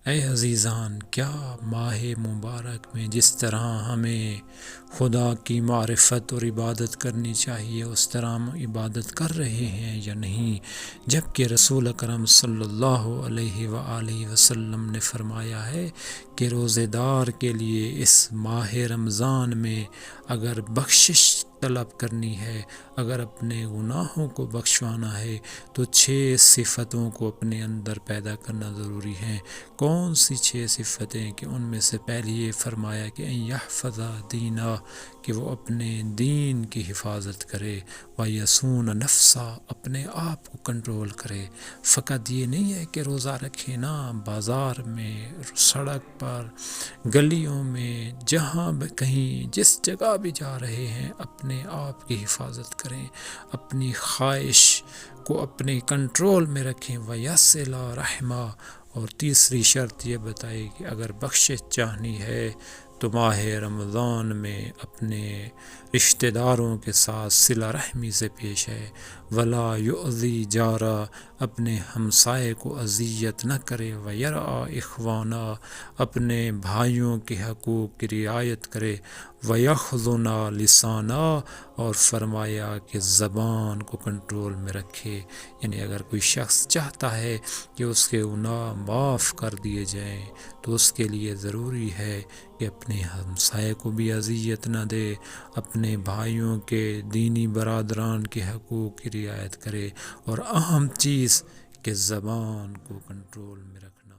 اے عزیزان، کیا ماہ مبارک میں جس طرح ہمیں خدا کی معرفت اور عبادت کرنی چاہیے اس طرح ہم عبادت کر رہے ہیں یا نہیں؟ جبکہ رسول اکرم صلی اللہ علیہ وآلہ وسلم نے فرمایا ہے کہ روزے دار کے لیے اس ماہ رمضان میں اگر بخشش طلب کرنی ہے، اگر اپنے گناہوں کو بخشوانا ہے تو 6 صفتوں کو اپنے اندر پیدا کرنا ضروری ہے۔ کون سی 6 صفتیں؟ کہ ان میں سے پہلی یہ فرمایا کہ ان یحفظ دینا، کہ وہ اپنے دین کی حفاظت کرے، ویسون نفسا، اپنے آپ کو کنٹرول کرے۔ فقط یہ نہیں ہے کہ روزہ رکھے نا، بازار میں، سڑک پر، گلیوں میں، جہاں کہیں جس جگہ بھی جا رہے ہیں اپنے آپ کی حفاظت کریں، اپنی خواہش کو اپنے کنٹرول میں رکھیں، ویصل رحمہ۔ اور تیسری شرط یہ بتائی کہ اگر بخشش چاہنی ہے تو ماہ رمضان میں اپنے رشتہ داروں کے ساتھ صلہ رحمی سے پیش ہے، ولا یؤذی جارا، اپنے ہمسائے کو اذیت نہ کرے، ویرعی اخوانا، اپنے بھائیوں کے حقوق کی رعایت کرے، ویخذن لسانا، اور فرمایا کہ زبان کو کنٹرول میں رکھے۔ یعنی اگر کوئی شخص چاہتا ہے کہ اس کے گناہ معاف کر دیے جائیں تو اس کے لیے ضروری ہے کہ اپنے ہمسائے کو بھی اذیت نہ دے، اپنے بھائیوں کے، دینی برادران کے حقوق کی رعایت کرے، اور اہم چیز کہ زبان کو کنٹرول میں رکھنا۔